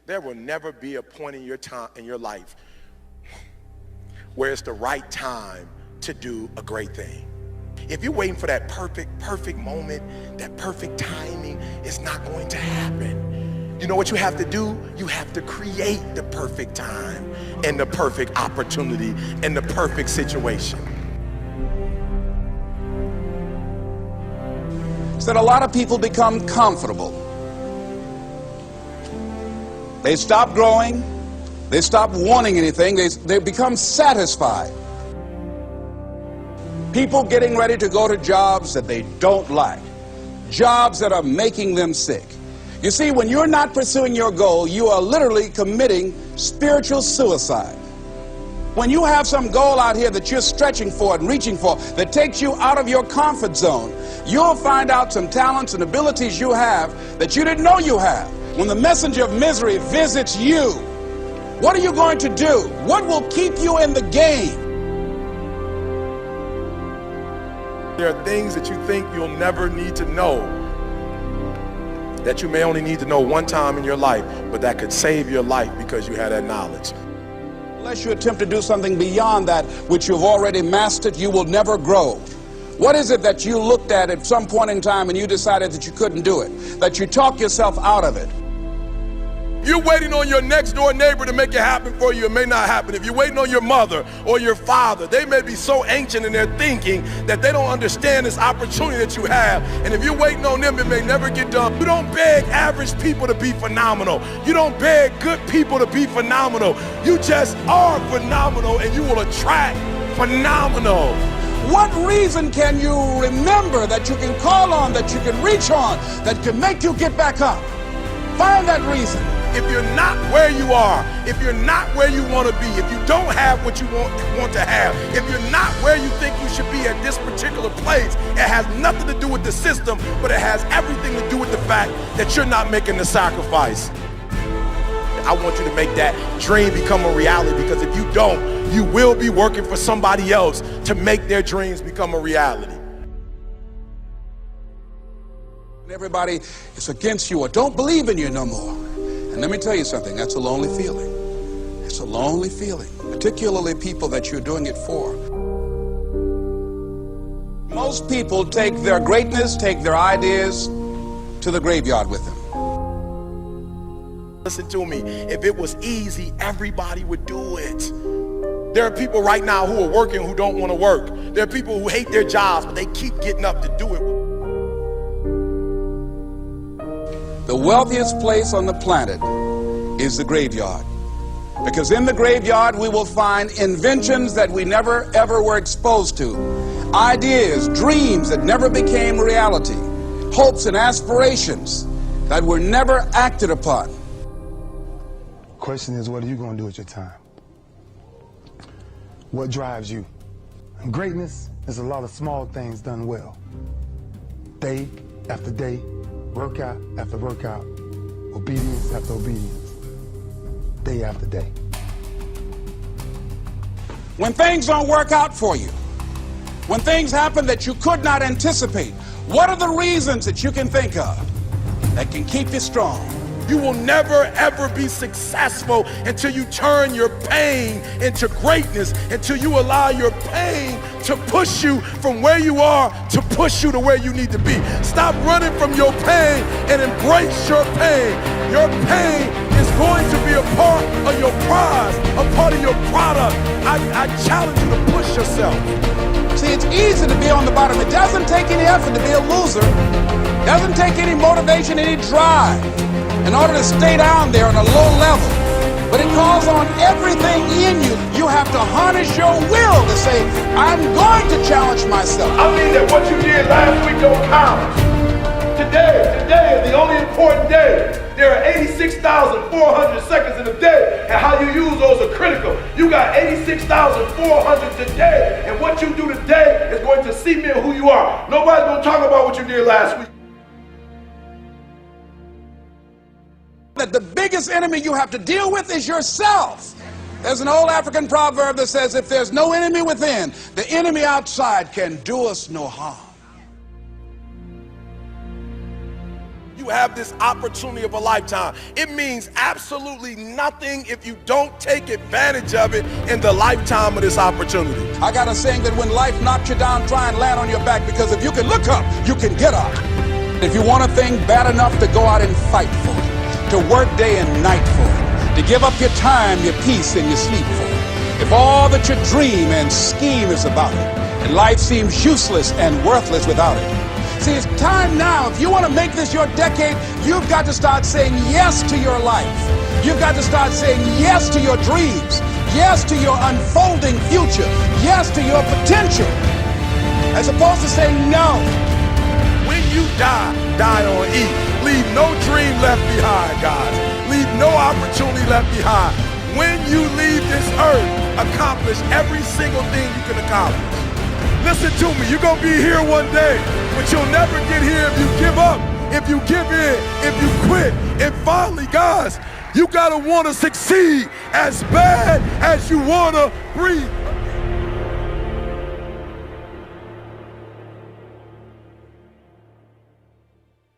There will never be a point in your time, in your life, where it's the right time to do a great thing. If you're waiting for that perfect moment, that perfect timing, it's not going to happen. You know what you have to do? You have to create the perfect time and the perfect opportunity and the perfect situation. So that a lot of people become comfortable. They stop growing. They stop wanting anything. They become satisfied. People getting ready to go to jobs that they don't like. Jobs that are making them sick. You see, when you're not pursuing your goal, you are literally committing spiritual suicide. When you have some goal out here that you're stretching for and reaching for that takes you out of your comfort zone, you'll find out some talents and abilities you have that you didn't know you have. When the messenger of misery visits you, what are you going to do? What will keep you in the game? There are things that you think you'll never need to know, that you may only need to know one time in your life, but that could save your life because you had that knowledge. Unless you attempt to do something beyond that which you've already mastered, you will never grow. What is it that you looked at some point in time and you decided that you couldn't do it, that you talked yourself out of it? You're waiting on your next door neighbor to make it happen for you. It may not happen. If you're waiting on your mother or your father, they may be so ancient in their thinking that they don't understand this opportunity that you have. And if you're waiting on them, it may never get done. You don't beg average people to be phenomenal. You don't beg good people to be phenomenal. You just are phenomenal, and you will attract phenomenal. What reason can you remember that you can call on, that you can reach on, that can make you get back up? Find that reason. If you're not where you are, if you're not where you want to be, if you don't have what you want to have, if you're not where you think you should be at this particular place, it has nothing to do with the system, but it has everything to do with the fact that you're not making the sacrifice. I want you to make that dream become a reality, because if you don't, you will be working for somebody else to make their dreams become a reality. Everybody is against you or don't believe in you no more. And let me tell you something, that's a lonely feeling. It's a lonely feeling, particularly people that you're doing it for. Most people take their greatness, take their ideas to the graveyard with them. Listen to me, if it was easy, everybody would do it. There are people right now who are working who don't want to work. There are people who hate their jobs, but they keep getting up to do it. The wealthiest place on the planet is the graveyard. Because in the graveyard we will find inventions that we never ever were exposed to. Ideas, dreams that never became reality. Hopes and aspirations that were never acted upon. The question is, what are you going to do with your time? What drives you? And greatness is a lot of small things done well. Day after day, workout after workout, obedience after obedience, day after day. When things don't work out for you, when things happen that you could not anticipate, what are the reasons that you can think of that can keep you strong? You will never ever be successful until you turn your pain into greatness, until you allow your pain to push you from where you are to push you to where you need to be. Stop running from your pain and embrace your pain. Your pain is going to be a part of your prize, a part of your product. I challenge you to push yourself. See, it's easy to be on the bottom. It doesn't take any effort to be a loser. It doesn't take any motivation, any drive in order to stay down there on a low level. But it calls on everything in you. You have to harness your will to say, I'm going to challenge myself. I mean that what you did last week don't count. Today is the only important day. There are 86,400 seconds in a day, and how you use those are critical. You got 86,400 today, and what you do today is going to cement who you are. Nobody's going to talk about what you did last week. That the biggest enemy you have to deal with is yourself. There's an old African proverb that says, if there's no enemy within, the enemy outside can do us no harm. You you have this opportunity of a lifetime. It means absolutely nothing if you don't take advantage of it in the lifetime of this opportunity. I got a saying that when life knocks you down, try and land on your back, because if you can look up, you can get up. If you want a thing bad enough to go out and fight for it, to work day and night for it, to give up your time, your peace, and your sleep for it, if all that you dream and scheme is about it, and life seems useless and worthless without it. See, it's time now. If you want to make this your decade, you've got to start saying yes to your life. You've got to start saying yes to your dreams, yes to your unfolding future, yes to your potential, as opposed to saying no. When you die, die on E. Leave no dream left behind, guys. Leave no opportunity left behind. When you leave this earth, accomplish every single thing you can accomplish. Listen to me, you're going to be here one day, but you'll never get here if you give up, if you give in, if you quit. And finally, guys, you got to want to succeed as bad as you want to breathe.